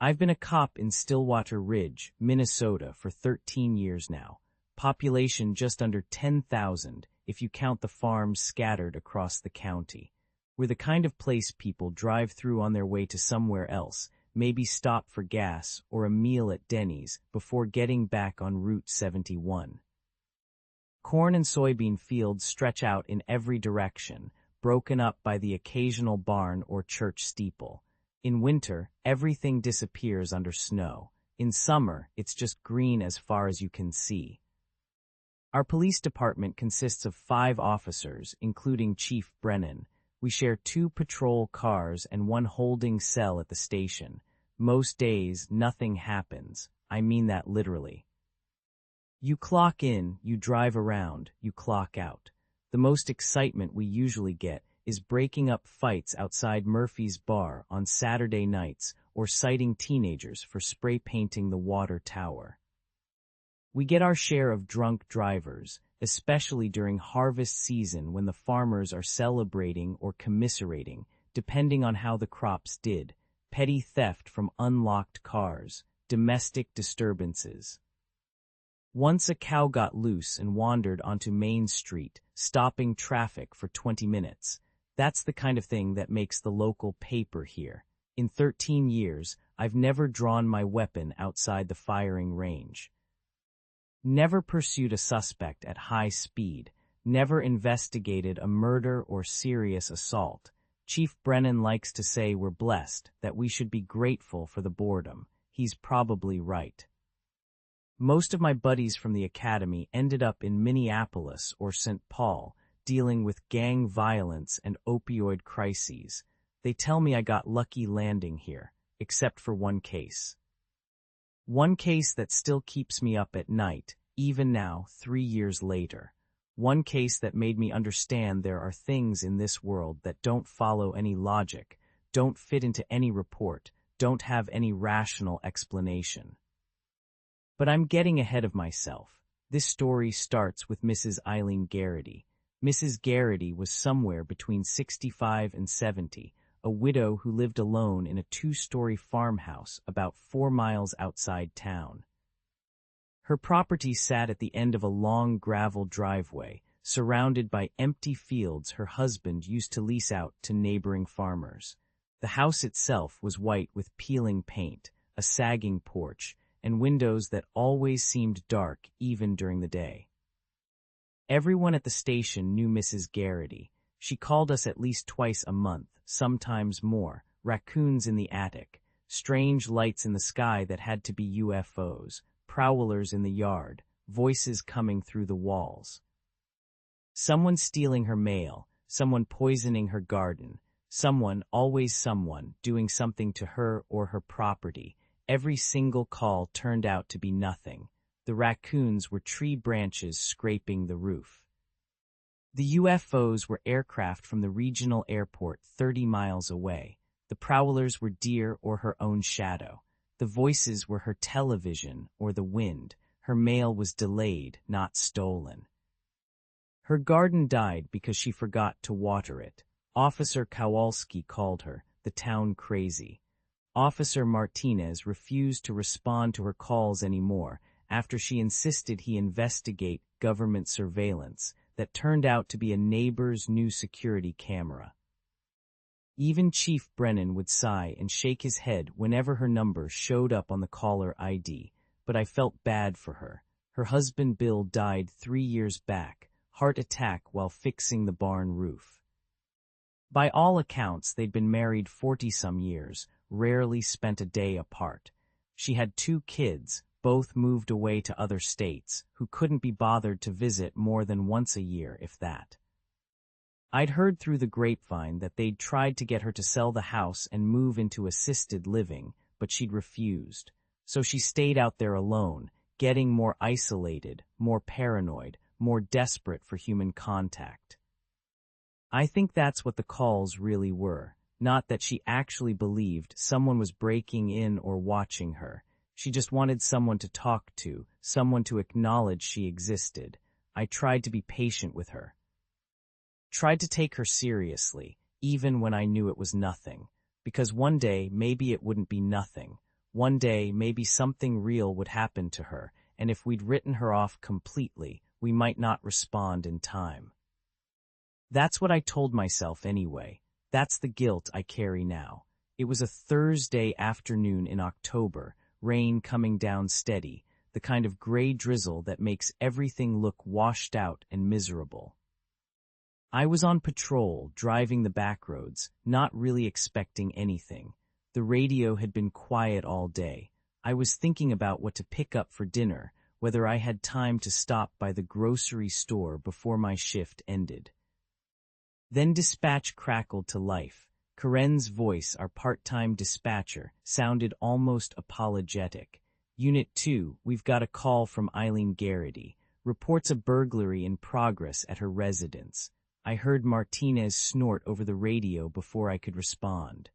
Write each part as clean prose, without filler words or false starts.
I've been a cop in Stillwater Ridge, Minnesota for 13 years now. Population just under 10,000 if you count the farms scattered across the county. We're the kind of place people drive through on their way to somewhere else, maybe stop for gas or a meal at Denny's before getting back on Route 71. Corn and soybean fields stretch out in every direction, broken up by the occasional barn or church steeple. In winter, everything disappears under snow. In summer, it's just green as far as you can see. Our police department consists of 5 officers, including Chief Brennan. We share 2 patrol cars and 1 holding cell at the station. Most days, nothing happens. I mean that literally. You clock in, you drive around, you clock out. The most excitement we usually get is breaking up fights outside Murphy's Bar on Saturday nights or citing teenagers for spray painting the water tower. We get our share of drunk drivers, especially during harvest season when the farmers are celebrating or commiserating, depending on how the crops did, petty theft from unlocked cars, domestic disturbances. Once a cow got loose and wandered onto Main Street, stopping traffic for 20 minutes. That's the kind of thing that makes the local paper here. In 13 years, I've never drawn my weapon outside the firing range. Never pursued a suspect at high speed. Never investigated a murder or serious assault. Chief Brennan likes to say we're blessed, that we should be grateful for the boredom. He's probably right. Most of my buddies from the academy ended up in Minneapolis or St. Paul, dealing with gang violence and opioid crises. They tell me I got lucky landing here, except for one case. One case that still keeps me up at night, even now, 3 years later. One case that made me understand there are things in this world that don't follow any logic, don't fit into any report, don't have any rational explanation. But I'm getting ahead of myself. This story starts with Mrs. Eileen Garrity. Mrs. Garrity was somewhere between 65 and 70, a widow who lived alone in a 2-story farmhouse about 4 miles outside town. Her property sat at the end of a long gravel driveway, surrounded by empty fields her husband used to lease out to neighboring farmers. The house itself was white with peeling paint, a sagging porch, and windows that always seemed dark even during the day. Everyone at the station knew Mrs. Garrity. She called us at least twice a month, sometimes more, raccoons in the attic, strange lights in the sky that had to be UFOs, prowlers in the yard, voices coming through the walls. Someone stealing her mail, someone poisoning her garden, someone, always someone, doing something to her or her property. Every single call turned out to be nothing. The raccoons were tree branches scraping the roof. The UFOs were aircraft from the regional airport 30 miles away. The prowlers were deer or her own shadow. The voices were her television or the wind. Her mail was delayed, not stolen. Her garden died because she forgot to water it. Officer Kowalski called her, the town crazy. Officer Martinez refused to respond to her calls anymore after she insisted he investigate government surveillance that turned out to be a neighbor's new security camera. Even Chief Brennan would sigh and shake his head whenever her number showed up on the caller ID, but I felt bad for her. Her husband Bill died 3 years back, heart attack while fixing the barn roof. By all accounts, they'd been married 40-some years, rarely spent a day apart. She had 2 kids, both moved away to other states, who couldn't be bothered to visit more than once a year, if that. I'd heard through the grapevine that they'd tried to get her to sell the house and move into assisted living, but she'd refused. So she stayed out there alone, getting more isolated, more paranoid, more desperate for human contact. I think that's what the calls really were. Not that she actually believed someone was breaking in or watching her. She just wanted someone to talk to, someone to acknowledge she existed. I tried to be patient with her. Tried to take her seriously, even when I knew it was nothing. Because one day, maybe it wouldn't be nothing. One day, maybe something real would happen to her, and if we'd written her off completely, we might not respond in time. That's what I told myself anyway. That's the guilt I carry now. It was a Thursday afternoon in October, rain coming down steady, the kind of gray drizzle that makes everything look washed out and miserable. I was on patrol, driving the back roads, not really expecting anything. The radio had been quiet all day. I was thinking about what to pick up for dinner, whether I had time to stop by the grocery store before my shift ended. Then dispatch crackled to life. Karen's voice, our part-time dispatcher, sounded almost apologetic. Unit 2, we've got a call from Eileen Garrity. Reports a burglary in progress at her residence. I heard Martinez snort over the radio before I could respond.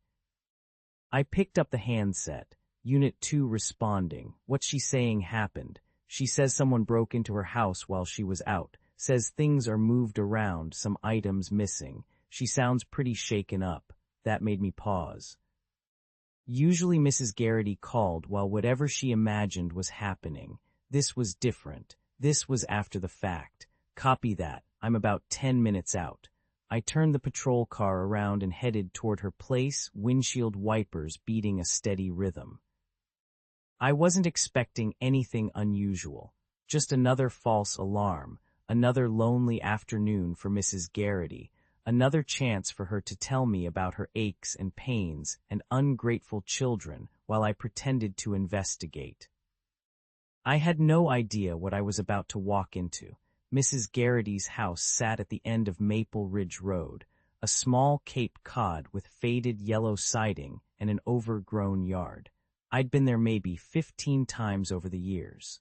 I picked up the handset. Unit 2 responding. What's she saying happened? She says someone broke into her house while she was out. Says things are moved around, some items missing. She sounds pretty shaken up. That made me pause. Usually Mrs. Garrity called while whatever she imagined was happening. This was different. This was after the fact. Copy that. I'm about 10 minutes out. I turned the patrol car around and headed toward her place, windshield wipers beating a steady rhythm. I wasn't expecting anything unusual. Just another false alarm. Another lonely afternoon for Mrs. Garrity, another chance for her to tell me about her aches and pains and ungrateful children while I pretended to investigate. I had no idea what I was about to walk into. Mrs. Garrity's house sat at the end of Maple Ridge Road, a small Cape Cod with faded yellow siding and an overgrown yard. I'd been there maybe 15 times over the years.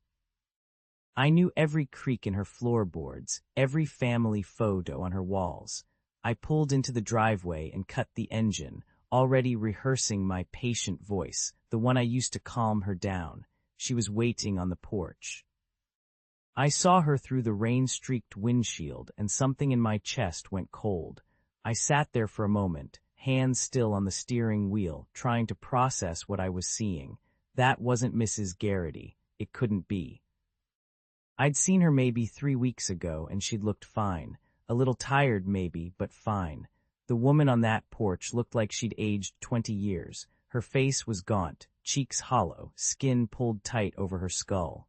I knew every creak in her floorboards, every family photo on her walls. I pulled into the driveway and cut the engine, already rehearsing my patient voice, the one I used to calm her down. She was waiting on the porch. I saw her through the rain-streaked windshield, and something in my chest went cold. I sat there for a moment, hands still on the steering wheel, trying to process what I was seeing. That wasn't Mrs. Garrity. It couldn't be. I'd seen her maybe 3 weeks ago, and she'd looked fine. A little tired maybe, but fine. The woman on that porch looked like she'd aged 20 years. Her face was gaunt, cheeks hollow, skin pulled tight over her skull.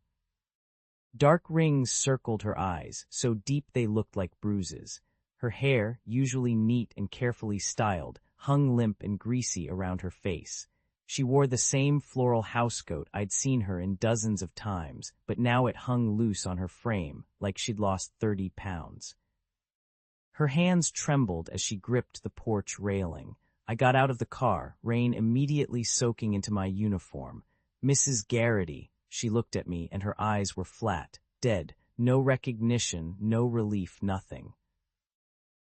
Dark rings circled her eyes, so deep they looked like bruises. Her hair, usually neat and carefully styled, hung limp and greasy around her face. She wore the same floral housecoat I'd seen her in dozens of times, but now it hung loose on her frame, like she'd lost 30 pounds. Her hands trembled as she gripped the porch railing. I got out of the car, rain immediately soaking into my uniform. Mrs. Garrity, she looked at me, and her eyes were flat, dead, no recognition, no relief, nothing.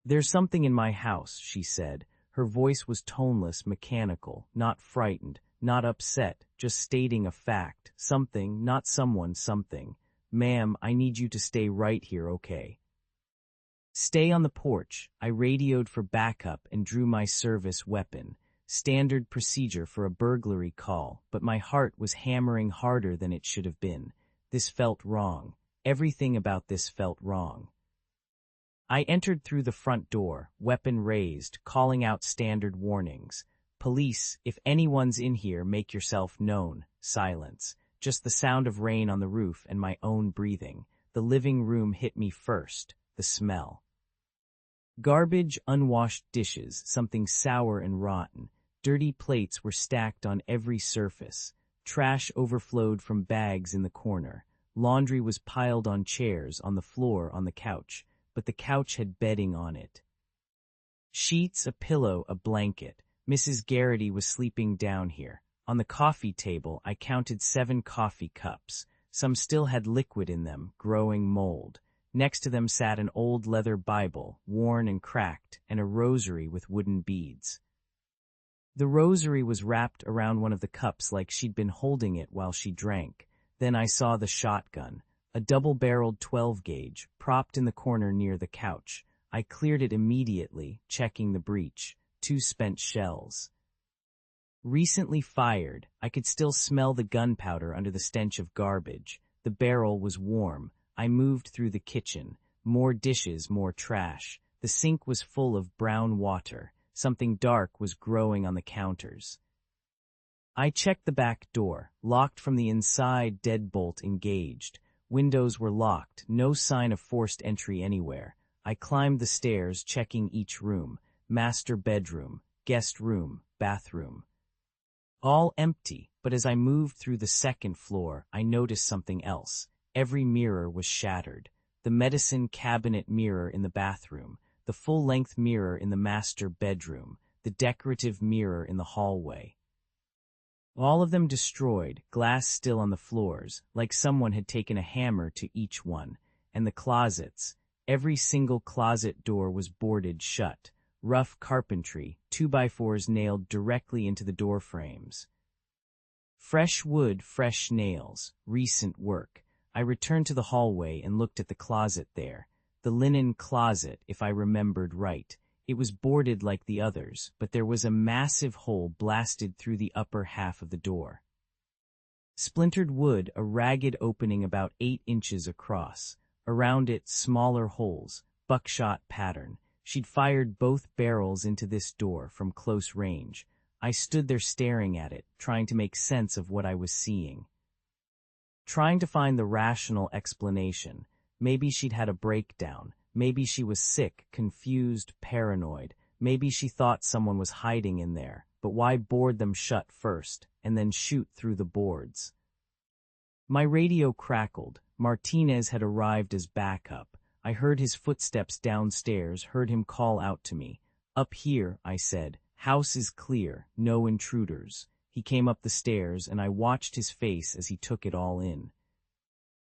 There's something in my house, she said. Her voice was toneless, mechanical, not frightened, not upset, just stating a fact, something, not someone, something. Ma'am, I need you to stay right here, okay? Stay on the porch. I radioed for backup and drew my service weapon. Standard procedure for a burglary call, but my heart was hammering harder than it should have been. This felt wrong. Everything about this felt wrong. I entered through the front door, weapon raised, calling out standard warnings. Police, if anyone's in here, make yourself known. Silence. Just the sound of rain on the roof and my own breathing. The living room hit me first. The smell. Garbage, unwashed dishes, something sour and rotten. Dirty plates were stacked on every surface. Trash overflowed from bags in the corner. Laundry was piled on chairs, on the floor, on the couch. But the couch had bedding on it. Sheets, a pillow, a blanket. Mrs. Garrity was sleeping down here. On the coffee table, I counted 7 coffee cups. Some still had liquid in them, growing mold. Next to them sat an old leather Bible, worn and cracked, and a rosary with wooden beads. The rosary was wrapped around one of the cups like she'd been holding it while she drank. Then I saw the shotgun. A double-barreled 12-gauge, propped in the corner near the couch. I cleared it immediately, checking the breech. 2 spent shells. Recently fired, I could still smell the gunpowder under the stench of garbage. The barrel was warm. I moved through the kitchen. More dishes, more trash. The sink was full of brown water. Something dark was growing on the counters. I checked the back door, locked from the inside, deadbolt engaged. Windows were locked, no sign of forced entry anywhere. I climbed the stairs, checking each room. Master bedroom, guest room, bathroom. All empty, but as I moved through the second floor, I noticed something else. Every mirror was shattered. The medicine cabinet mirror in the bathroom, the full-length mirror in the master bedroom, the decorative mirror in the hallway. All of them destroyed, glass still on the floors, like someone had taken a hammer to each one. And the closets. Every single closet door was boarded shut. Rough carpentry, 2x4s nailed directly into the door frames. Fresh wood, fresh nails, recent work. I returned to the hallway and looked at the closet there. The linen closet, if I remembered right. It was boarded like the others, but there was a massive hole blasted through the upper half of the door. Splintered wood, a ragged opening about 8 inches across. Around it, smaller holes, buckshot pattern. She'd fired both barrels into this door from close range. I stood there staring at it, trying to make sense of what I was seeing. Trying to find the rational explanation. Maybe she'd had a breakdown. Maybe she was sick, confused, paranoid. Maybe she thought someone was hiding in there. But why board them shut first, and then shoot through the boards? My radio crackled. Martinez had arrived as backup. I heard his footsteps downstairs, heard him call out to me. "Up here," I said. "House is clear, no intruders." He came up the stairs, and I watched his face as he took it all in.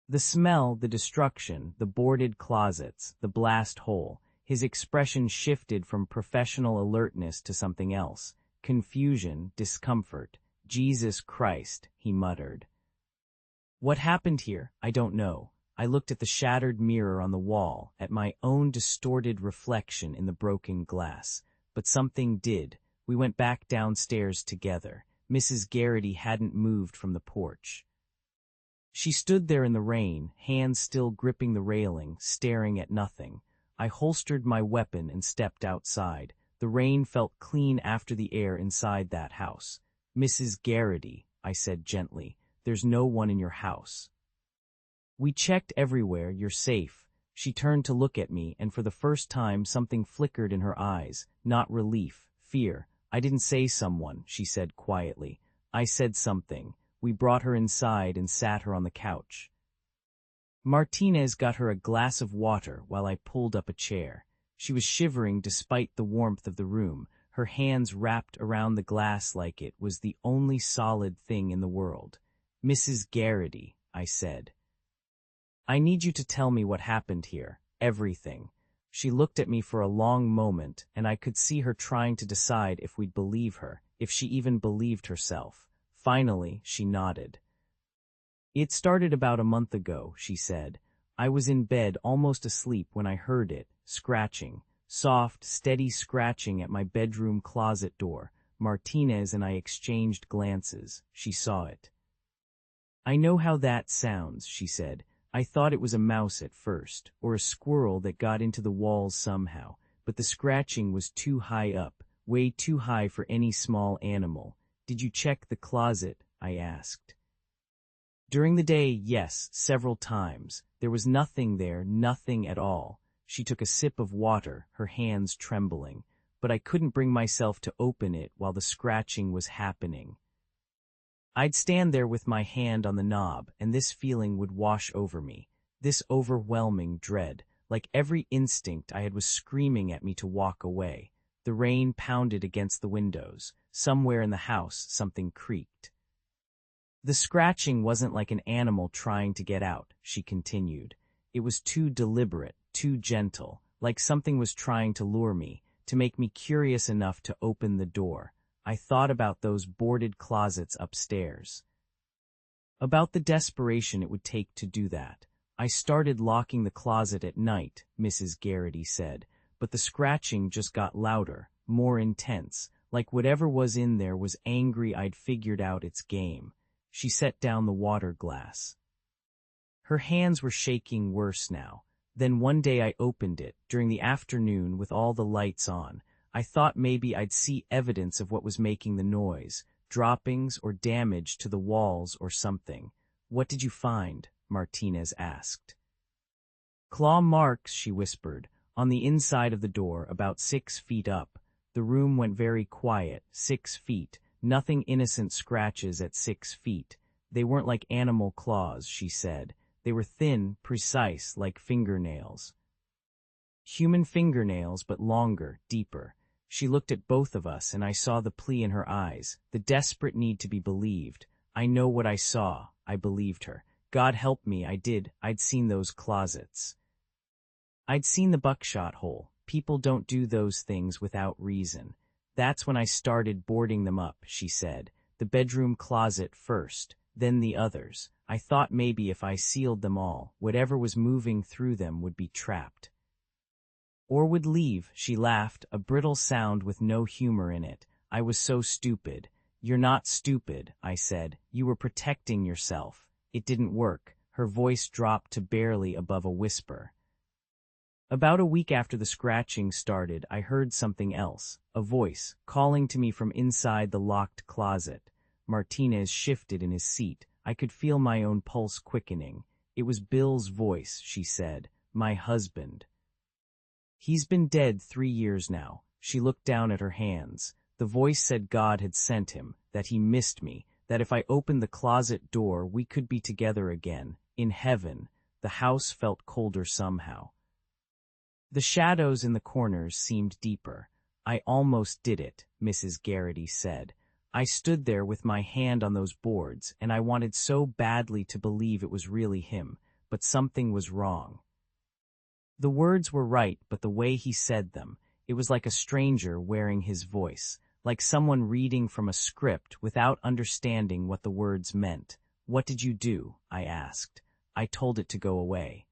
The smell, the destruction, the boarded closets, the blast hole. His expression shifted from professional alertness to something else. Confusion, discomfort. "Jesus Christ," he muttered. What happened here? I don't know. I looked at the shattered mirror on the wall, at my own distorted reflection in the broken glass. But something did. We went back downstairs together. Mrs. Garrity hadn't moved from the porch. She stood there in the rain, hands still gripping the railing, staring at nothing. I holstered my weapon and stepped outside. The rain felt clean after the air inside that house. "Mrs. Garrity," I said gently, "there's no one in your house." "We checked everywhere, you're safe." She turned to look at me, and for the first time something flickered in her eyes, not relief, fear. "I didn't say someone," she said quietly. "I said something." We brought her inside and sat her on the couch. Martinez got her a glass of water while I pulled up a chair. She was shivering despite the warmth of the room, her hands wrapped around the glass like it was the only solid thing in the world. "Mrs. Garrity," I said. "I need you to tell me what happened here, everything." She looked at me for a long moment, and I could see her trying to decide if we'd believe her, if she even believed herself. Finally, she nodded. "It started about a month ago," she said. "I was in bed, almost asleep, when I heard it, scratching. Soft, steady scratching at my bedroom closet door. Martinez and I exchanged glances. She saw it. "I know how that sounds," she said. "I thought it was a mouse at first, or a squirrel that got into the walls somehow, but the scratching was too high up, way too high for any small animal." "Did you check the closet?" I asked. "During the day, yes, several times. There was nothing there, nothing at all." She took a sip of water, her hands trembling. "But I couldn't bring myself to open it while the scratching was happening. I'd stand there with my hand on the knob, and this feeling would wash over me, this overwhelming dread. Like every instinct I had was screaming at me to walk away. The rain pounded against the windows. Somewhere in the house, something creaked. "The scratching wasn't like an animal trying to get out," she continued. "It was too deliberate, too gentle, like something was trying to lure me, to make me curious enough to open the door. I thought about those boarded closets upstairs. About the desperation it would take to do that. I started locking the closet at night," Mrs. Garrity said, "but the scratching just got louder, more intense, like whatever was in there was angry I'd figured out its game. She set down the water glass. Her hands were shaking worse now. Then one day I opened it, during the afternoon with all the lights on. I thought maybe I'd see evidence of what was making the noise, droppings or damage to the walls or something. "What did you find?" Martinez asked. "Claw marks," she whispered, "on the inside of the door, about 6 feet up." The room went very quiet. 6 feet. Nothing innocent scratches at 6 feet. They weren't like animal claws, she said. They were thin, precise, like fingernails. Human fingernails, but longer, deeper. She looked at both of us, and I saw the plea in her eyes, the desperate need to be believed. I know what I saw. I believed her. God help me, I did. I'd seen those closets. I'd seen the buckshot hole. People don't do those things without reason. That's when I started boarding them up, she said. The bedroom closet first, then the others. I thought maybe if I sealed them all, whatever was moving through them would be trapped. Or would leave, she laughed, a brittle sound with no humor in it. I was so stupid. "You're not stupid," I said. "You were protecting yourself." It didn't work. Her voice dropped to barely above a whisper. About a week after the scratching started, I heard something else, a voice, calling to me from inside the locked closet. Martinez shifted in his seat. I could feel my own pulse quickening. "It was Bill's voice," she said. "My husband. He's been dead 3 years now." She looked down at her hands. The voice said God had sent him, that he missed me, that if I opened the closet door we could be together again, in heaven. The house felt colder somehow. The shadows in the corners seemed deeper. "I almost did it," Mrs. Garrity said. "I stood there with my hand on those boards, and I wanted so badly to believe it was really him, but something was wrong." The words were right, but the way he said them, it was like a stranger wearing his voice, like someone reading from a script without understanding what the words meant. "What did you do?" I asked. "I told it to go away.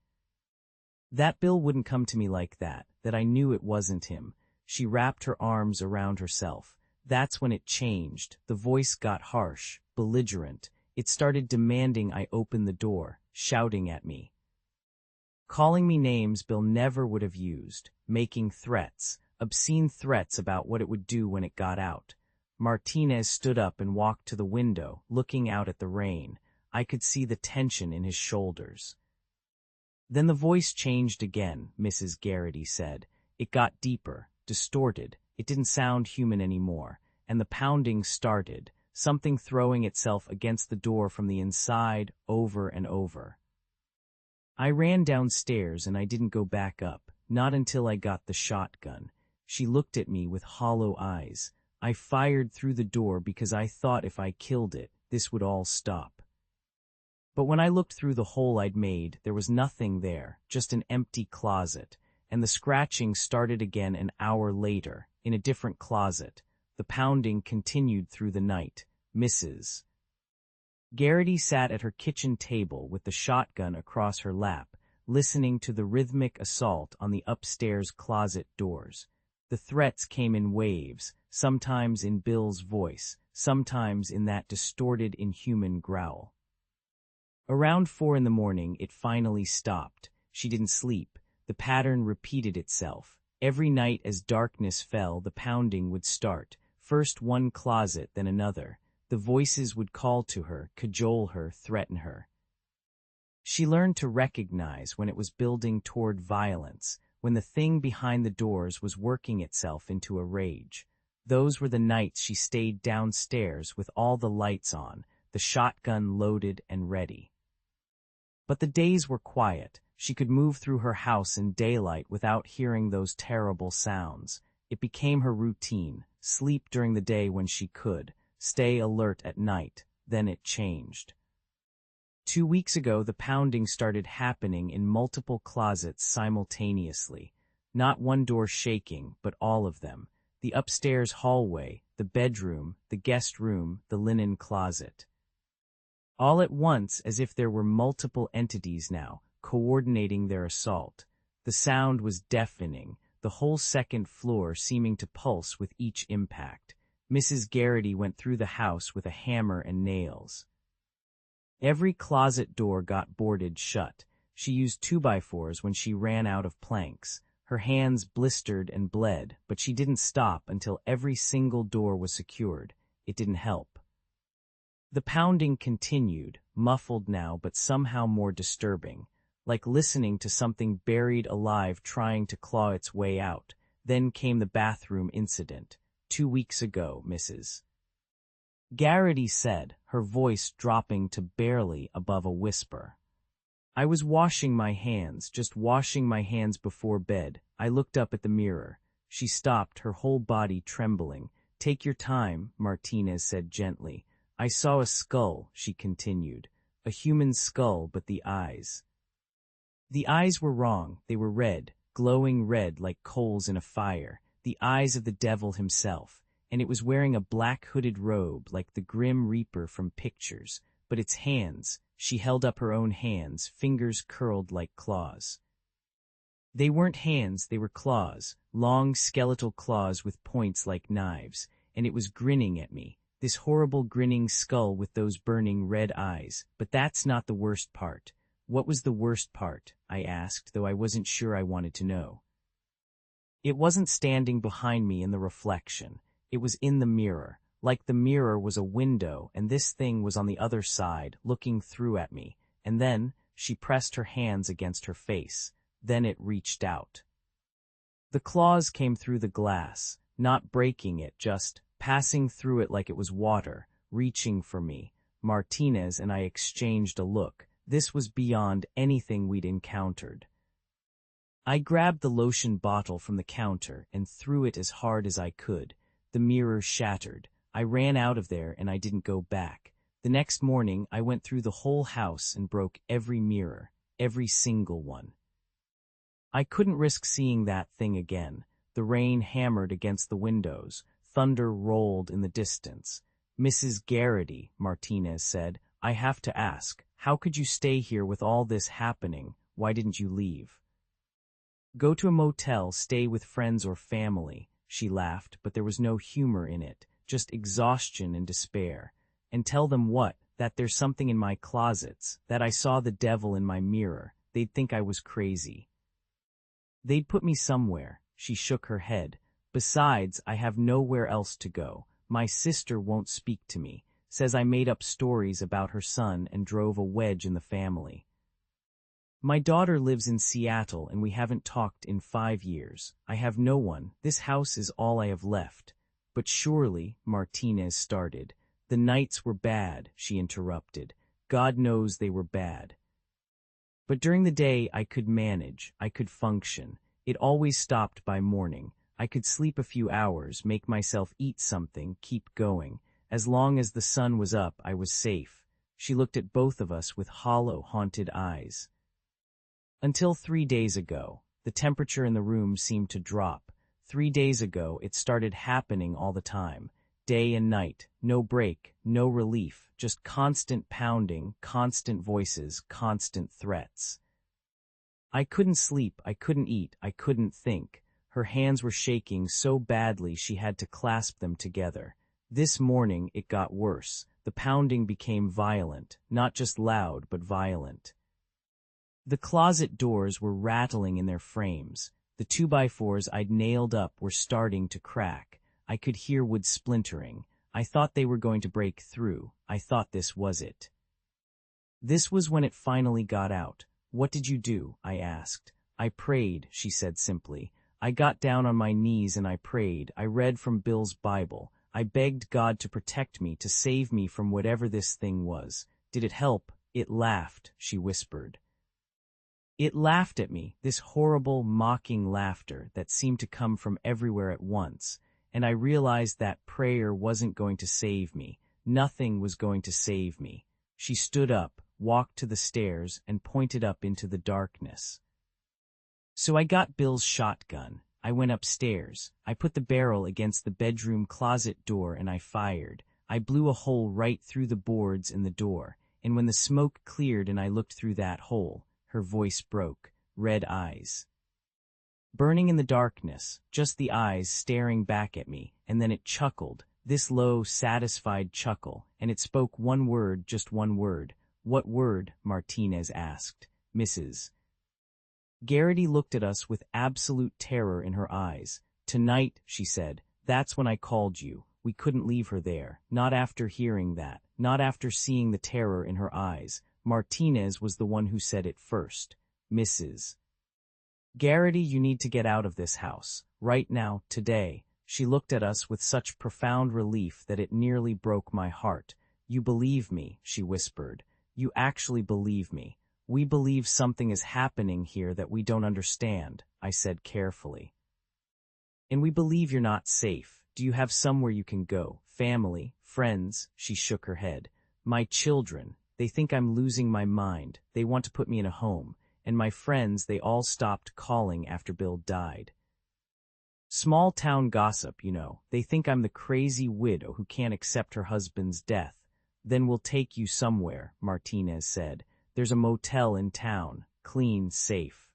That Bill wouldn't come to me like that I knew it wasn't him." She wrapped her arms around herself. "That's when it changed." The voice got harsh, belligerent. It started demanding I open the door, shouting at me, calling me names Bill never would have used, making threats, obscene threats about what it would do when it got out. Martinez stood up and walked to the window, looking out at the rain. I could see the tension in his shoulders. Then the voice changed again, Mrs. Garrity said. It got deeper, distorted. It didn't sound human anymore, and the pounding started, something throwing itself against the door from the inside, over and over. I ran downstairs and I didn't go back up, not until I got the shotgun. She looked at me with hollow eyes. I fired through the door because I thought if I killed it, this would all stop. But when I looked through the hole I'd made, there was nothing there, just an empty closet, and the scratching started again an hour later, in a different closet. The pounding continued through the night. Mrs. Garrity sat at her kitchen table with the shotgun across her lap, listening to the rhythmic assault on the upstairs closet doors. The threats came in waves, sometimes in Bill's voice, sometimes in that distorted, inhuman growl. Around 4 a.m, it finally stopped. She didn't sleep. The pattern repeated itself. Every night as darkness fell, the pounding would start, first one closet, then another. The voices would call to her, cajole her, threaten her. She learned to recognize when it was building toward violence, when the thing behind the doors was working itself into a rage. Those were the nights she stayed downstairs with all the lights on, the shotgun loaded and ready. But the days were quiet. She could move through her house in daylight without hearing those terrible sounds. It became her routine, sleep during the day when she could, stay alert at night. Then it changed. 2 weeks ago, the pounding started happening in multiple closets simultaneously. Not one door shaking, but all of them. The upstairs hallway, the bedroom, the guest room, the linen closet. All at once, as if there were multiple entities now, coordinating their assault. The sound was deafening, the whole second floor seeming to pulse with each impact. Mrs. Garrity went through the house with a hammer and nails. Every closet door got boarded shut. She used 2x4s when she ran out of planks. Her hands blistered and bled, but she didn't stop until every single door was secured. It didn't help. The pounding continued, muffled now but somehow more disturbing, like listening to something buried alive trying to claw its way out. Then came the bathroom incident. 2 weeks ago, Mrs. Garrity said, her voice dropping to barely above a whisper. I was washing my hands, just washing my hands before bed. I looked up at the mirror. She stopped, her whole body trembling. Take your time, Martinez said gently. I saw a skull, she continued. A human skull, but the eyes. The eyes were wrong. They were red, glowing red like coals in a fire. The eyes of the devil himself. And it was wearing a black hooded robe like the Grim Reaper from pictures. But its hands, she held up her own hands, fingers curled like claws. They weren't hands, they were claws, long skeletal claws with points like knives, and it was grinning at me, this horrible grinning skull with those burning red eyes. But that's not the worst part. What was the worst part? I asked, though I wasn't sure I wanted to know. It wasn't standing behind me in the reflection. It was in the mirror, like the mirror was a window and this thing was on the other side, looking through at me. And then, she pressed her hands against her face. Then it reached out. The claws came through the glass, not breaking it, just passing through it like it was water, reaching for me. Martinez and I exchanged a look. This was beyond anything we'd encountered. I grabbed the lotion bottle from the counter and threw it as hard as I could. The mirror shattered. I ran out of there and I didn't go back. The next morning, I went through the whole house and broke every mirror, every single one. I couldn't risk seeing that thing again. The rain hammered against the windows. Thunder rolled in the distance. Mrs. Garrity, Martinez said, I have to ask, how could you stay here with all this happening? Why didn't you leave? Go to a motel, stay with friends or family. She laughed, but there was no humor in it, just exhaustion and despair. And tell them what? That there's something in my closets, that I saw the devil in my mirror. They'd think I was crazy. They'd put me somewhere. She shook her head. Besides, I have nowhere else to go. My sister won't speak to me, says I made up stories about her son and drove a wedge in the family. My daughter lives in Seattle and we haven't talked in 5 years. I have no one. This house is all I have left. But surely, Martinez started. The nights were bad, she interrupted. God knows they were bad. But during the day I could manage, I could function. It always stopped by morning. I could sleep a few hours, make myself eat something, keep going. As long as the sun was up, I was safe. She looked at both of us with hollow, haunted eyes. Until 3 days ago, the temperature in the room seemed to drop. 3 days ago, it started happening all the time. Day and night, no break, no relief, just constant pounding, constant voices, constant threats. I couldn't sleep, I couldn't eat, I couldn't think. Her hands were shaking so badly she had to clasp them together. This morning, it got worse. The pounding became violent, not just loud, but violent. The closet doors were rattling in their frames. The 2x4s I'd nailed up were starting to crack. I could hear wood splintering. I thought they were going to break through. I thought this was it. This was when it finally got out. What did you do? I asked. I prayed, she said simply. I got down on my knees and I prayed. I read from Bill's Bible. I begged God to protect me, to save me from whatever this thing was. Did it help? It laughed, she whispered. It laughed at me, this horrible, mocking laughter that seemed to come from everywhere at once, and I realized that prayer wasn't going to save me. Nothing was going to save me. She stood up, walked to the stairs, and pointed up into the darkness. So I got Bill's shotgun. I went upstairs. I put the barrel against the bedroom closet door and I fired. I blew a hole right through the boards in the door, and when the smoke cleared and I looked through that hole, her voice broke, red eyes. Burning in the darkness, just the eyes staring back at me, and then it chuckled, This low, satisfied chuckle, and it spoke one word, just one word. What word? Martinez asked. Mrs. Garrity looked at us with absolute terror in her eyes. Tonight, she said, that's when I called you. We couldn't leave her there. Not after hearing that. Not after seeing the terror in her eyes. Martinez was the one who said it first. Mrs. Garrity, you need to get out of this house. Right now, today. She looked at us with such profound relief that it nearly broke my heart. You believe me, she whispered. You actually believe me. We believe something is happening here that we don't understand, I said carefully. And we believe you're not safe. Do you have somewhere you can go? Family? Friends? She shook her head. My children. They think I'm losing my mind. They want to put me in a home. And my friends, they all stopped calling after Bill died. Small town gossip, you know. They think I'm the crazy widow who can't accept her husband's death. Then we'll take you somewhere, Martinez said. There's a motel in town. Clean, safe.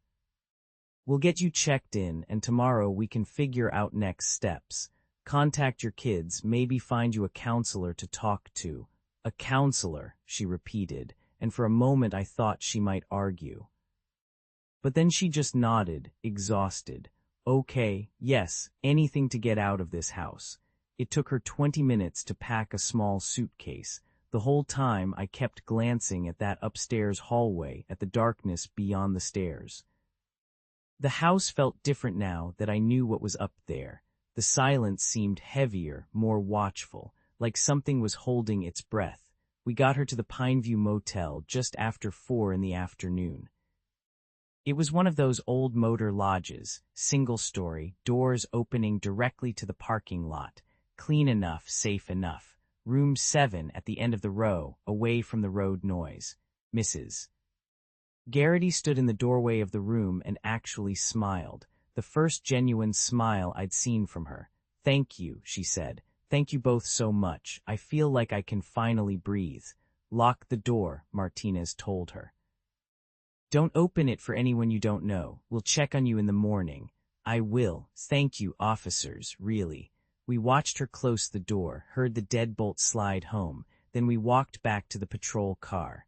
We'll get you checked in, and tomorrow we can figure out next steps. Contact your kids, maybe find you a counselor to talk to. A counselor, she repeated, and for a moment I thought she might argue. But then she just nodded, exhausted. Okay, yes, anything to get out of this house. It took her 20 minutes to pack a small suitcase. The whole time I kept glancing at that upstairs hallway, at the darkness beyond the stairs. The house felt different now that I knew what was up there. The silence seemed heavier, more watchful, like something was holding its breath. We got her to the Pineview Motel just after 4 in the afternoon. It was one of those old motor lodges, single-story, doors opening directly to the parking lot. Clean enough, safe enough. Room 7 at the end of the row, away from the road noise. Mrs. Garrity stood in the doorway of the room and actually smiled. The first genuine smile I'd seen from her. Thank you, she said. Thank you both so much. I feel like I can finally breathe. Lock the door, Martinez told her. Don't open it for anyone you don't know. We'll check on you in the morning. I will. Thank you, officers, really. We watched her close the door, heard the deadbolt slide home, then we walked back to the patrol car.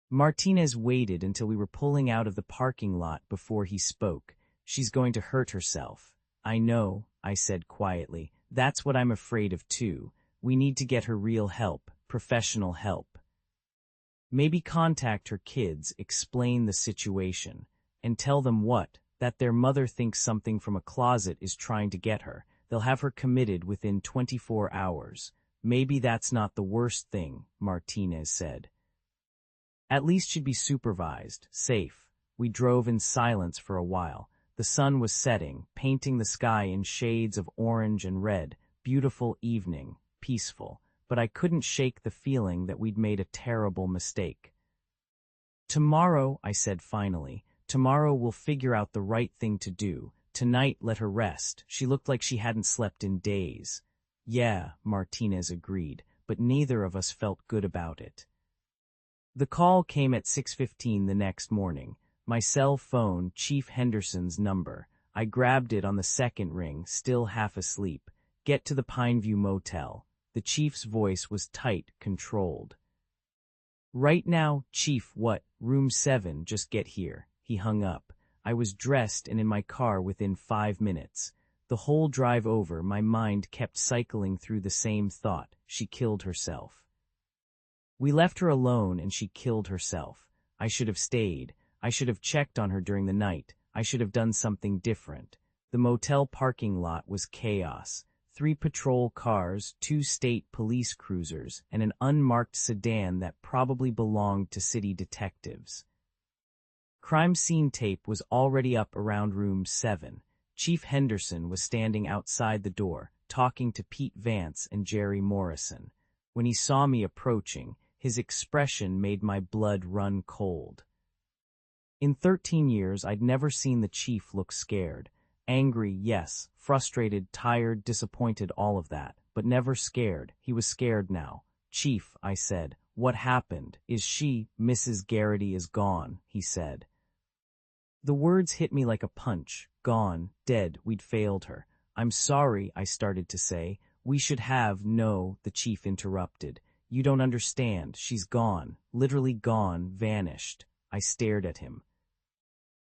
Martinez waited until we were pulling out of the parking lot before he spoke. She's going to hurt herself. I know, I said quietly. That's what I'm afraid of too. We need to get her real help, professional help. Maybe contact her kids, explain the situation, and tell them what? That their mother thinks something from a closet is trying to get her. They'll have her committed within 24 hours. Maybe that's not the worst thing, Martinez said. At least she'd be supervised, safe. We drove in silence for a while. The sun was setting, painting the sky in shades of orange and red. Beautiful evening, peaceful. But I couldn't shake the feeling that we'd made a terrible mistake. Tomorrow, I said finally, tomorrow we'll figure out the right thing to do. Tonight, let her rest. She looked like she hadn't slept in days. Yeah, Martinez agreed, but neither of us felt good about it. The call came at 6:15 the next morning. My cell phone, Chief Henderson's number. I grabbed it on the second ring, still half asleep. Get to the Pineview Motel. The chief's voice was tight, controlled. Right now, Chief, what? Room 7, just get here. He hung up. I was dressed and in my car within 5 minutes. The whole drive over, my mind kept cycling through the same thought. She killed herself. We left her alone and she killed herself. I should have stayed. I should have checked on her during the night. I should have done something different. The motel parking lot was chaos. 3 patrol cars, 2 state police cruisers, and an unmarked sedan that probably belonged to city detectives. Crime scene tape was already up around room 7. Chief Henderson was standing outside the door, talking to Pete Vance and Jerry Morrison. When he saw me approaching, his expression made my blood run cold. In 13 years, I'd never seen the chief look scared. Angry, yes. Frustrated, tired, disappointed, all of that. But never scared. He was scared now. Chief, I said. What happened? Is she, Mrs. Garrity is gone, he said. The words hit me like a punch. Gone. Dead. We'd failed her. I'm sorry, I started to say. We should have, no, the chief interrupted. You don't understand. She's gone. Literally gone, vanished. I stared at him.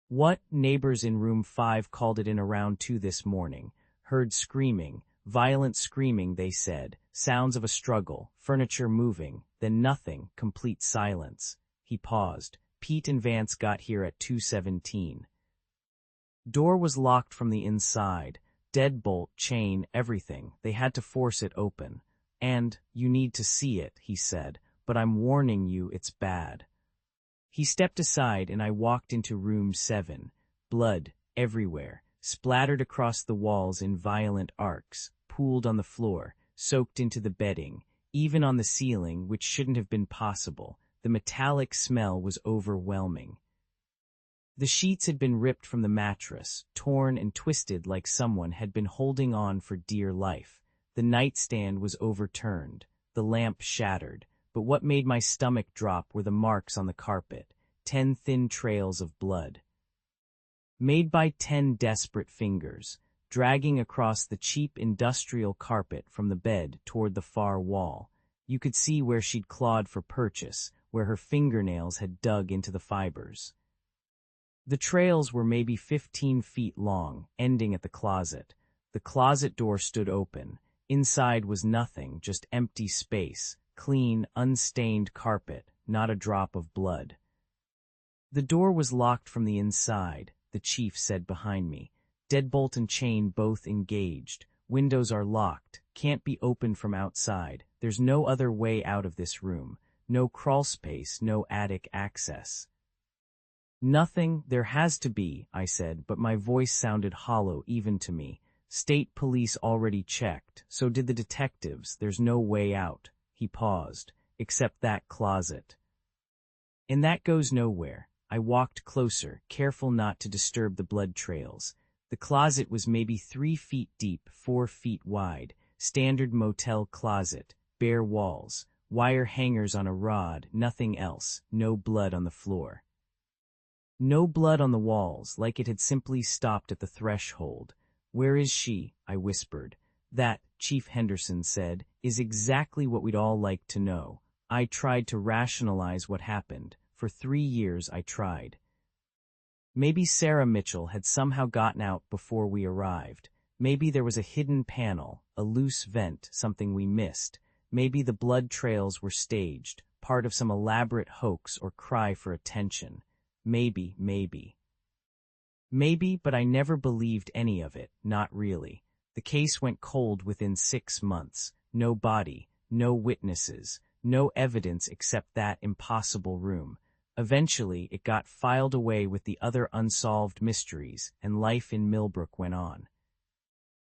What? Neighbors in room 5 called it in around 2 this morning. Heard screaming. Violent screaming, they said. Sounds of a struggle. Furniture moving. Then nothing. Complete silence. He paused. Pete and Vance got here at 2:17. Door was locked from the inside. Deadbolt, chain, everything. They had to force it open. And, you need to see it, he said, but I'm warning you it's bad. He stepped aside and I walked into room 7. Blood, everywhere, splattered across the walls in violent arcs, pooled on the floor, soaked into the bedding, even on the ceiling, which shouldn't have been possible. The metallic smell was overwhelming. The sheets had been ripped from the mattress, torn and twisted like someone had been holding on for dear life. The nightstand was overturned, the lamp shattered, but what made my stomach drop were the marks on the carpet, 10 thin trails of blood. Made by 10 desperate fingers, dragging across the cheap industrial carpet from the bed toward the far wall. You could see where she'd clawed for purchase, where her fingernails had dug into the fibers. The trails were maybe 15 feet long, ending at the closet. The closet door stood open. Inside was nothing, just empty space, clean, unstained carpet, not a drop of blood. The door was locked from the inside, the chief said behind me. Deadbolt and chain both engaged. Windows are locked, can't be opened from outside. There's no other way out of this room. No crawl space, no attic access. Nothing, there has to be, I said, but my voice sounded hollow even to me. State police already checked, so did the detectives. There's no way out. He paused. Except that closet. And that goes nowhere. I walked closer, careful not to disturb the blood trails. The closet was maybe 3 feet deep, 4 feet wide. Standard motel closet, bare walls, wire hangers on a rod, nothing else, no blood on the floor. No blood on the walls, like it had simply stopped at the threshold. Where is she? I whispered. That, Chief Henderson said, is exactly what we'd all like to know. I tried to rationalize what happened. For 3 years I tried. Maybe Sarah Mitchell had somehow gotten out before we arrived. Maybe there was a hidden panel, a loose vent, something we missed. Maybe the blood trails were staged, part of some elaborate hoax or cry for attention. Maybe, but I never believed any of it, not really. The case went cold within 6 months. No body, no witnesses, no evidence except that impossible room. Eventually, it got filed away with the other unsolved mysteries, and life in Millbrook went on.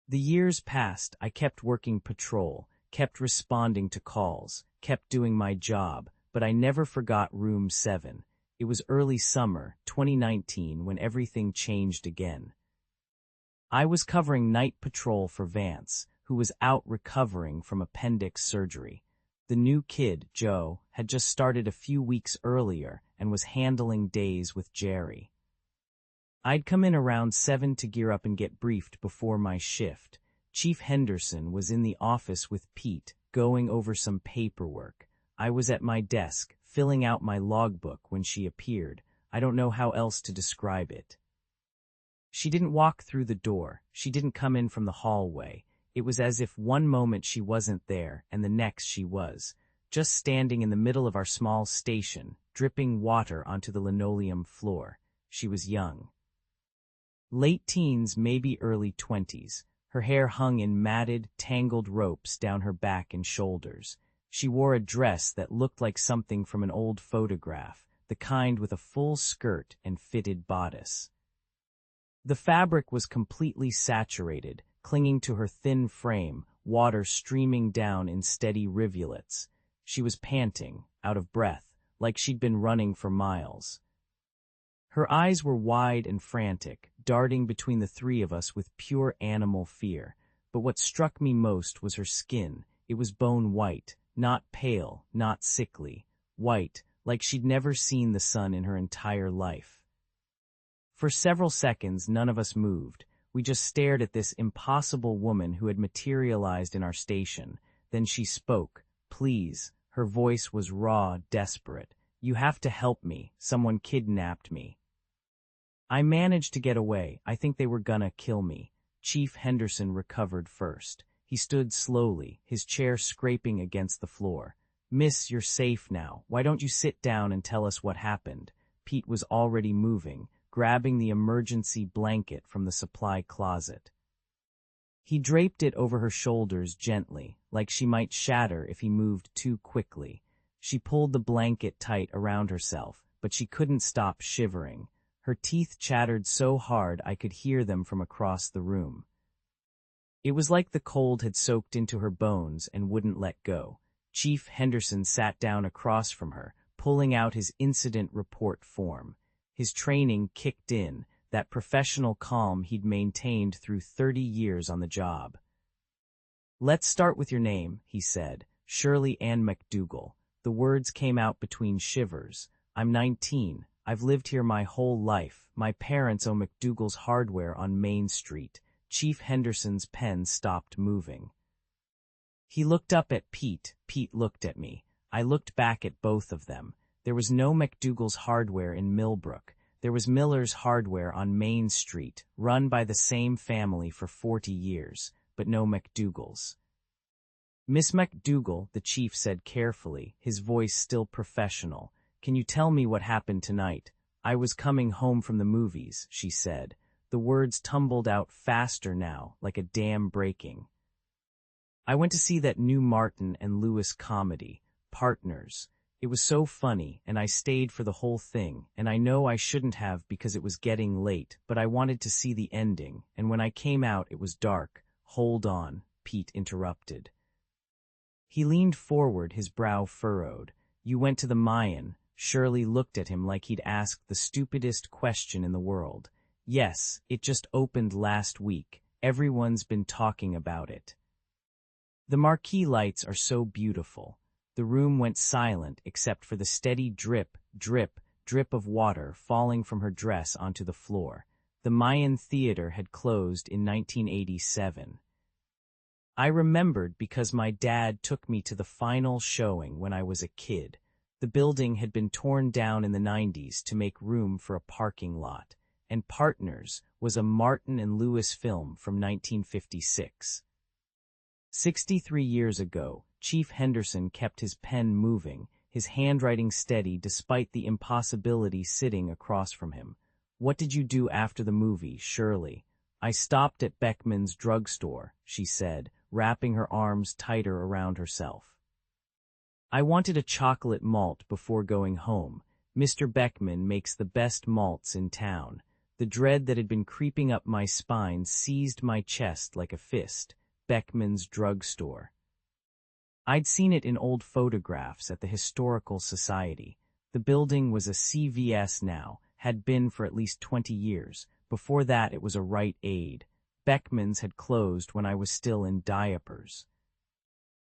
The years passed. I kept working patrol, kept responding to calls, kept doing my job, but I never forgot room 7. It was early summer, 2019, when everything changed again. I was covering night patrol for Vance, who was out recovering from appendix surgery. The new kid, Joe, had just started a few weeks earlier and was handling days with Jerry. I'd come in around 7 to gear up and get briefed before my shift. Chief Henderson was in the office with Pete, going over some paperwork. I was at my desk, filling out my logbook when she appeared. I don't know how else to describe it. She didn't walk through the door. She didn't come in from the hallway. It was as if one moment she wasn't there and the next she was, just standing in the middle of our small station, dripping water onto the linoleum floor. She was young. Late teens, maybe early 20s. Her hair hung in matted, tangled ropes down her back and shoulders. She wore a dress that looked like something from an old photograph, the kind with a full skirt and fitted bodice. The fabric was completely saturated, clinging to her thin frame, water streaming down in steady rivulets. She was panting, out of breath, like she'd been running for miles. Her eyes were wide and frantic, darting between the 3 of us with pure animal fear. But what struck me most was her skin. It was bone white. Not pale, not sickly, white, like she'd never seen the sun in her entire life. For several seconds, none of us moved. We just stared at this impossible woman who had materialized in our station. Then she spoke. Please. Her voice was raw, desperate. You have to help me. Someone kidnapped me. I managed to get away. I think they were gonna kill me. Chief Henderson recovered first. He stood slowly, his chair scraping against the floor. Miss, you're safe now. Why don't you sit down and tell us what happened? Pete was already moving, grabbing the emergency blanket from the supply closet. He draped it over her shoulders gently, like she might shatter if he moved too quickly. She pulled the blanket tight around herself, but she couldn't stop shivering. Her teeth chattered so hard I could hear them from across the room. It was like the cold had soaked into her bones and wouldn't let go. Chief Henderson sat down across from her, pulling out his incident report form. His training kicked in, that professional calm he'd maintained through 30 years on the job. Let's start with your name, he said. Shirley Ann McDougal. The words came out between shivers. I'm 19. I've lived here my whole life. My parents own McDougal's Hardware on Main Street. Chief Henderson's pen stopped moving. He looked up at Pete. Pete looked at me. I looked back at both of them. There was no McDougal's Hardware in Millbrook. There was Miller's Hardware on Main Street, run by the same family for 40 years, but no McDougal's. Miss McDougal, the chief said carefully, his voice still professional. Can you tell me what happened tonight? I was coming home from the movies, she said. The words tumbled out faster now, like a dam breaking. I went to see that new Martin and Lewis comedy, Partners. It was so funny, and I stayed for the whole thing, and I know I shouldn't have because it was getting late, but I wanted to see the ending, and when I came out it was dark. Hold on, Pete interrupted. He leaned forward, his brow furrowed. You went to the Mayan. Shirley looked at him like he'd asked the stupidest question in the world. Yes, it just opened last week. Everyone's been talking about it. The marquee lights are so beautiful. The room went silent except for the steady drip, drip, drip of water falling from her dress onto the floor. The Mayan Theater had closed in 1987. I remembered because my dad took me to the final showing when I was a kid. The building had been torn down in the 90s to make room for a parking lot, and Partners was a Martin and Lewis film from 1956. 63 years ago, Chief Henderson kept his pen moving, his handwriting steady despite the impossibility sitting across from him. What did you do after the movie, Shirley? I stopped at Beckman's drugstore, she said, wrapping her arms tighter around herself. I wanted a chocolate malt before going home. Mr. Beckman makes the best malts in town. The dread that had been creeping up my spine seized my chest like a fist. Beckman's drugstore. I'd seen it in old photographs at the Historical Society. The building was a CVS now, had been for at least 20 years. Before that it was a Rite Aid. Beckman's had closed when I was still in diapers.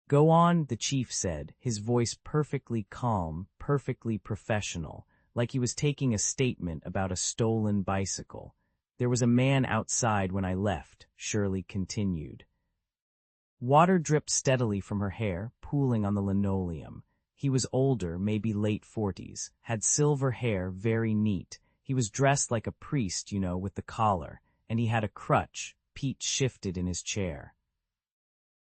Go on, the chief said, his voice perfectly calm, perfectly professional, like he was taking a statement about a stolen bicycle. There was a man outside when I left, Shirley continued. Water dripped steadily from her hair, pooling on the linoleum. He was older, maybe late 40s, had silver hair, very neat. He was dressed like a priest, with the collar, and he had a crutch. Pete shifted in his chair.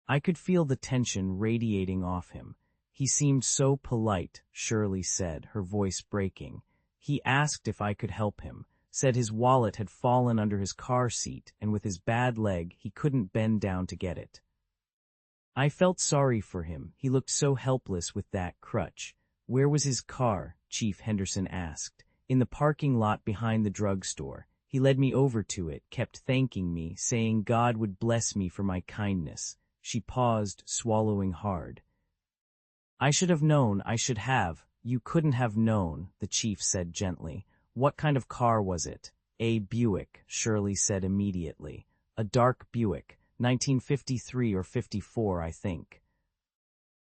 I could feel the tension radiating off him. He seemed so polite, Shirley said, her voice breaking. He asked if I could help him, said his wallet had fallen under his car seat, and with his bad leg he couldn't bend down to get it. I felt sorry for him. He looked so helpless with that crutch. Where was his car? Chief Henderson asked. In the parking lot behind the drugstore. He led me over to it, kept thanking me, saying God would bless me for my kindness. She paused, swallowing hard. I should have known, I should have. You couldn't have known, the chief said gently. What kind of car was it? A Buick, Shirley said immediately. A dark Buick. 1953 or 54, I think.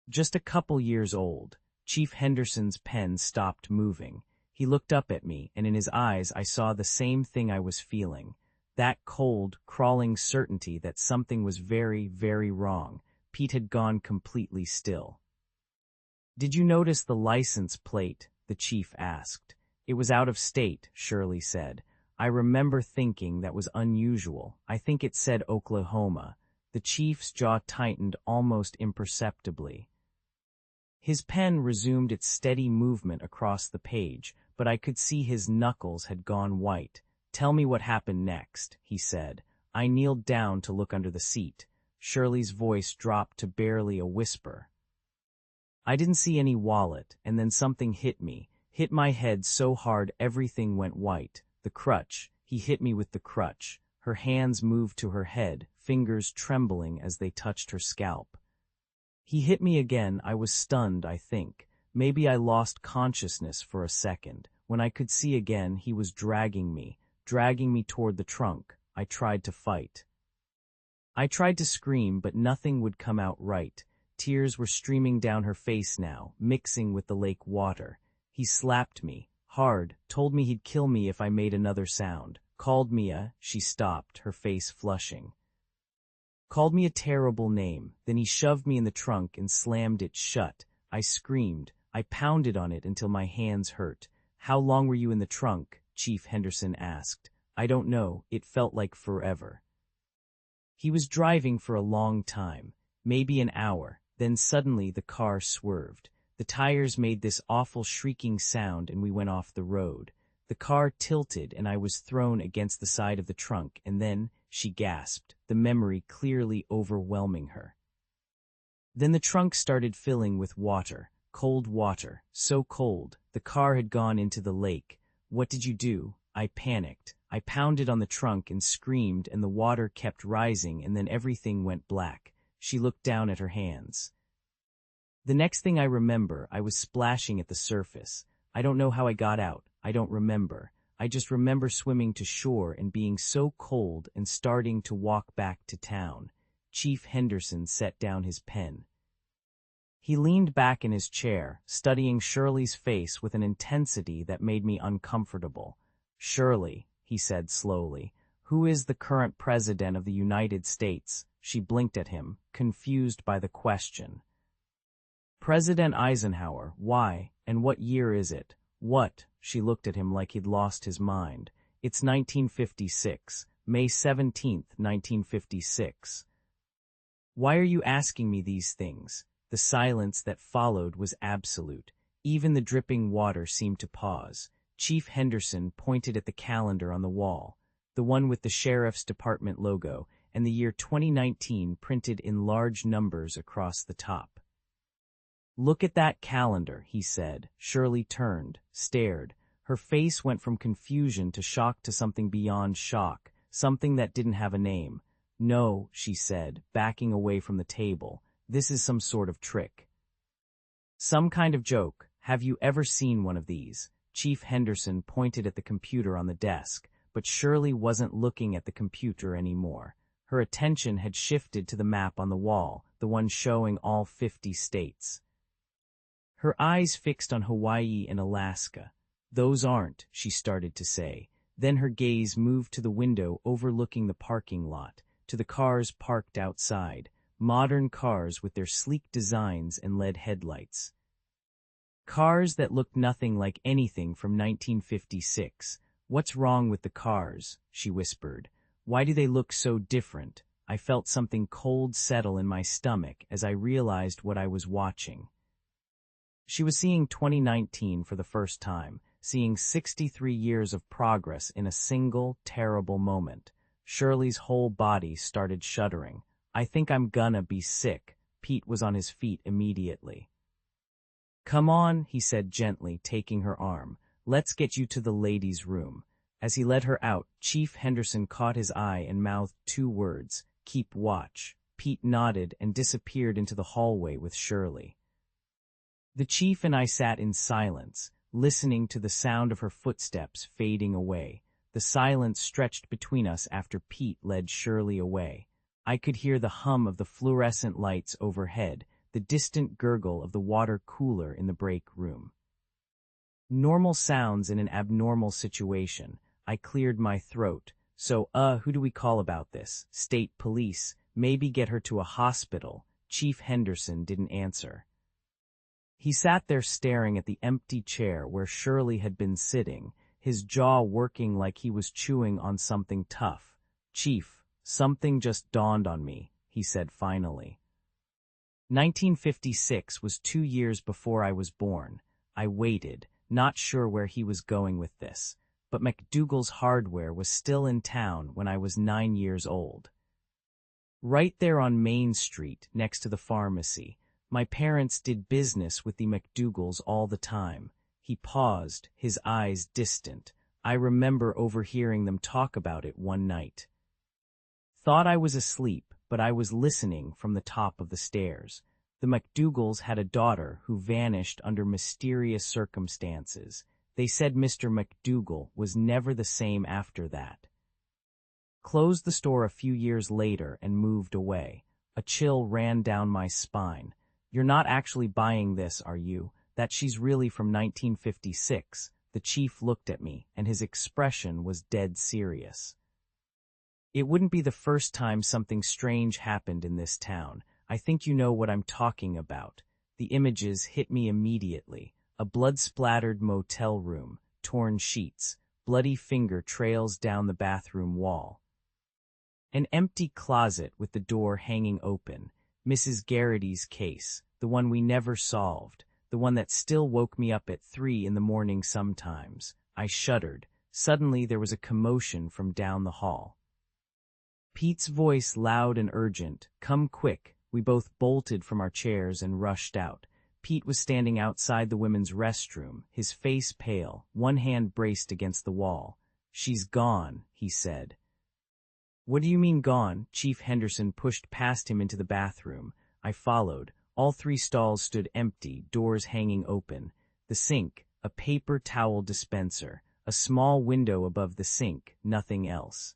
Just a couple years old. Chief Henderson's pen stopped moving. He looked up at me, and in his eyes I saw the same thing I was feeling. That cold, crawling certainty that something was very, very wrong. Pete had gone completely still. "Did you notice the license plate?" the chief asked. "It was out of state," Shirley said. "I remember thinking that was unusual. I think it said Oklahoma." The chief's jaw tightened almost imperceptibly. His pen resumed its steady movement across the page, but I could see his knuckles had gone white. "Tell me what happened next," he said. I kneeled down to look under the seat. Shirley's voice dropped to barely a whisper. "I didn't see any wallet, and then something hit me. Hit my head so hard everything went white. The crutch. He hit me with the crutch." Her hands moved to her head, fingers trembling as they touched her scalp. "He hit me again. I was stunned, I think. Maybe I lost consciousness for a second. When I could see again, he was dragging me toward the trunk. I tried to fight. I tried to scream, but nothing would come out right. Tears were streaming down her face now, mixing with the lake water. He slapped me, hard, told me he'd kill me if I made another sound. Called me a," she stopped, her face flushing. "Called me a terrible name. Then he shoved me in the trunk and slammed it shut. I screamed. I pounded on it until my hands hurt." "How long were you in the trunk?" Chief Henderson asked. "I don't know. It felt like forever." "He was driving for a long time, maybe an hour. Then suddenly the car swerved. The tires made this awful shrieking sound and we went off the road. The car tilted and I was thrown against the side of the trunk, and then," she gasped, the memory clearly overwhelming her. "Then the trunk started filling with water, cold water, so cold, the car had gone into the lake. What did you do?" I panicked. I pounded on the trunk and screamed, and the water kept rising, and then everything went black. She looked down at her hands. "The next thing I remember, I was splashing at the surface. I don't know how I got out. I don't remember. I just remember swimming to shore and being so cold and starting to walk back to town." Chief Henderson set down his pen. He leaned back in his chair, studying Shirley's face with an intensity that made me uncomfortable. "Shirley," he said slowly, "who is the current president of the United States?" She blinked at him, confused by the question. "President Eisenhower. Why? And what year is it?" "What?" She looked at him like he'd lost his mind. "It's 1956. May 17th, 1956. "Why are you asking me these things?" The silence that followed was absolute. Even the dripping water seemed to pause. Chief Henderson pointed at the calendar on the wall, the one with the Sheriff's Department logo, and the year 2019 printed in large numbers across the top. "Look at that calendar," he said. Shirley turned, stared. Her face went from confusion to shock to something beyond shock, something that didn't have a name. "No," she said, backing away from the table. "This is some sort of trick. Some kind of joke. Have you ever seen one of these?" Chief Henderson pointed at the computer on the desk, but Shirley wasn't looking at the computer anymore. Her attention had shifted to the map on the wall, the one showing all 50 states. Her eyes fixed on Hawaii and Alaska. "Those aren't," she started to say. Then her gaze moved to the window overlooking the parking lot, to the cars parked outside, modern cars with their sleek designs and LED headlights. Cars that looked nothing like anything from 1956. "What's wrong with the cars?" she whispered. "Why do they look so different?" I felt something cold settle in my stomach as I realized what I was watching. She was seeing 2019 for the first time, seeing 63 years of progress in a single, terrible moment. Shirley's whole body started shuddering. "I think I'm gonna be sick." Pete was on his feet immediately. "Come on," he said gently, taking her arm. "Let's get you to the ladies' room." As he led her out, Chief Henderson caught his eye and mouthed 2 words, "Keep watch." Pete nodded and disappeared into the hallway with Shirley. The chief and I sat in silence, listening to the sound of her footsteps fading away. The silence stretched between us after Pete led Shirley away. I could hear the hum of the fluorescent lights overhead, the distant gurgle of the water cooler in the break room. Normal sounds in an abnormal situation. I cleared my throat, So, who do we call about this? State police. Maybe get her to a hospital. Chief Henderson didn't answer. He sat there staring at the empty chair where Shirley had been sitting, his jaw working like he was chewing on something tough. Chief, something just dawned on me, he said finally. 1956 was 2 years before I was born. I waited, not sure where he was going with this, but McDougal's Hardware was still in town when I was 9 years old. Right there on Main Street, next to the pharmacy, my parents did business with the McDougals all the time. He paused, his eyes distant. I remember overhearing them talk about it one night. Thought I was asleep, but I was listening from the top of the stairs. The McDougals had a daughter who vanished under mysterious circumstances. They said Mr. McDougal was never the same after that. Closed the store a few years later and moved away. A chill ran down my spine. You're not actually buying this, are you? That she's really from 1956. The chief looked at me, and his expression was dead serious. It wouldn't be the first time something strange happened in this town. I think you know what I'm talking about. The images hit me immediately. A blood-splattered motel room, torn sheets, bloody finger trails down the bathroom wall. An empty closet with the door hanging open. Mrs. Garrity's case, the one we never solved, the one that still woke me up at 3 in the morning sometimes. I shuddered. Suddenly there was a commotion from down the hall. Pete's voice loud and urgent, "Come quick." We both bolted from our chairs and rushed out. Pete was standing outside the women's restroom, his face pale, one hand braced against the wall. "She's gone," he said. "What do you mean gone?" Chief Henderson pushed past him into the bathroom. I followed. All 3 stalls stood empty, doors hanging open. The sink, a paper towel dispenser, a small window above the sink, nothing else.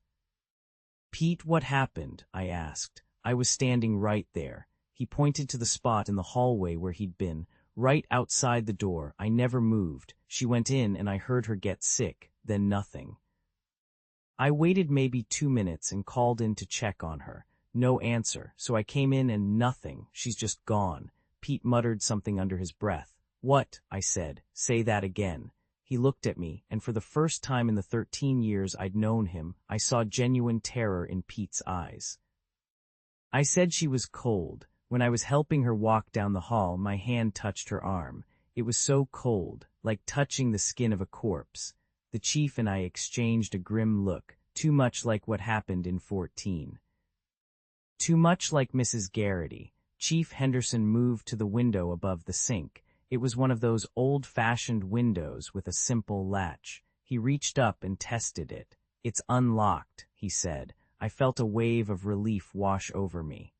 "Pete, what happened?" I asked. I was standing right there. He pointed to the spot in the hallway where he'd been, right outside the door. I never moved. She went in and I heard her get sick, then nothing. I waited maybe 2 minutes and called in to check on her. No answer, so I came in and nothing. She's just gone. Pete muttered something under his breath. "What?" I said. "Say that again." He looked at me, and for the first time in the 13 years I'd known him, I saw genuine terror in Pete's eyes. I said she was cold. When I was helping her walk down the hall, my hand touched her arm. It was so cold, like touching the skin of a corpse. The chief and I exchanged a grim look, too much like what happened in 14. Too much like Mrs. Garrity. Chief Henderson moved to the window above the sink. It was one of those old-fashioned windows with a simple latch. He reached up and tested it. "It's unlocked," he said. I felt a wave of relief wash over me.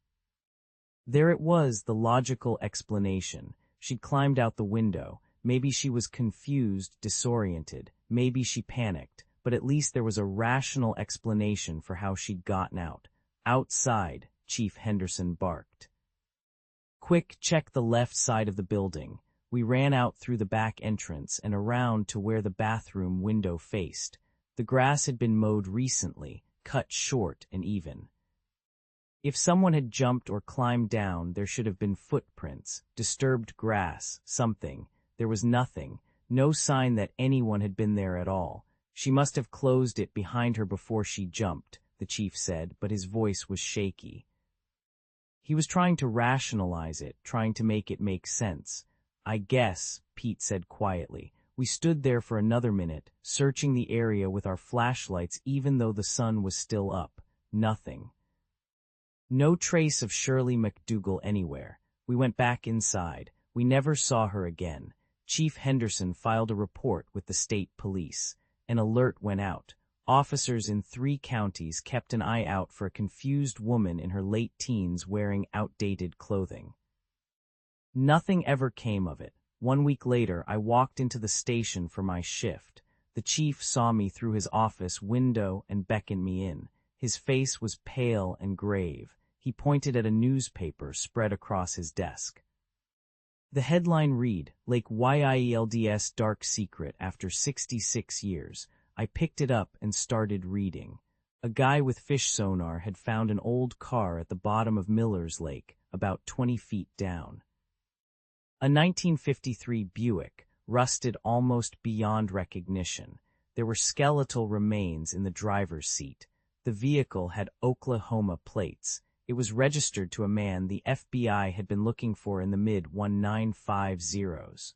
There it was, the logical explanation. She'd climbed out the window. Maybe she was confused, disoriented. Maybe she panicked. But at least there was a rational explanation for how she'd gotten out. "Outside," Chief Henderson barked. "Quick, check the left side of the building." We ran out through the back entrance and around to where the bathroom window faced. The grass had been mowed recently, cut short and even. If someone had jumped or climbed down, there should have been footprints, disturbed grass, something. There was nothing, no sign that anyone had been there at all. "She must have closed it behind her before she jumped," the chief said, but his voice was shaky. He was trying to rationalize it, trying to make it make sense. "I guess," Pete said quietly. We stood there for another minute, searching the area with our flashlights even though the sun was still up. Nothing. No trace of Shirley McDougal anywhere. We went back inside. We never saw her again. Chief Henderson filed a report with the state police. An alert went out. Officers in 3 counties kept an eye out for a confused woman in her late teens wearing outdated clothing. Nothing ever came of it. 1 week later, I walked into the station for my shift. The chief saw me through his office window and beckoned me in. His face was pale and grave. He pointed at a newspaper spread across his desk. The headline read, "Lake Wild's Dark Secret After 66 Years. I picked it up and started reading. A guy with fish sonar had found an old car at the bottom of Miller's Lake, about 20 feet down. A 1953 Buick, rusted almost beyond recognition. There were skeletal remains in the driver's seat. The vehicle had Oklahoma plates. It was registered to a man the FBI had been looking for in the mid-1950s.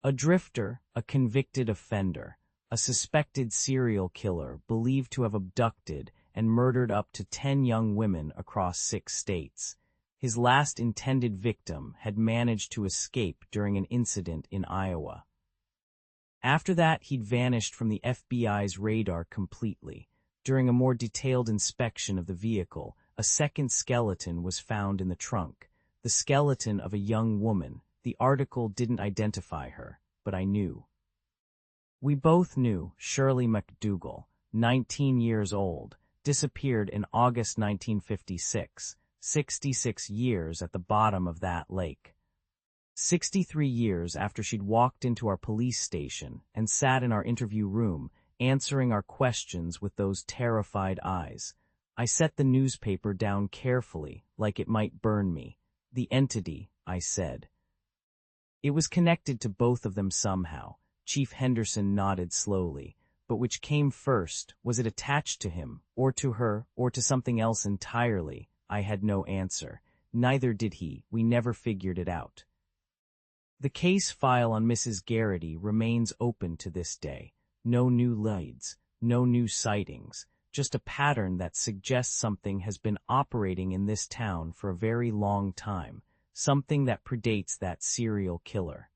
A drifter, a convicted offender, a suspected serial killer believed to have abducted and murdered up to 10 young women across 6 states. His last intended victim had managed to escape during an incident in Iowa. After that, he'd vanished from the FBI's radar completely. During a more detailed inspection of the vehicle, a second skeleton was found in the trunk, the skeleton of a young woman. The article didn't identify her, but I knew. We both knew Shirley MacDougal, 19 years old, disappeared in August 1956, 66 years at the bottom of that lake. 63 years after she'd walked into our police station and sat in our interview room, answering our questions with those terrified eyes. I set the newspaper down carefully, like it might burn me. The entity, I said. It was connected to both of them somehow. Chief Henderson nodded slowly. But which came first? Was it attached to him, or to her, or to something else entirely? I had no answer. Neither did he. We never figured it out. The case file on Mrs. Garrity remains open to this day. No new leads, no new sightings, just a pattern that suggests something has been operating in this town for a very long time, something that predates that serial killer.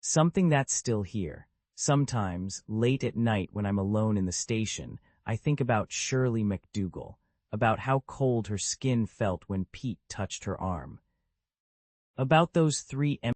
Something that's still here. Sometimes, late at night when I'm alone in the station, I think about Shirley MacDougal, about how cold her skin felt when Pete touched her arm. About those 3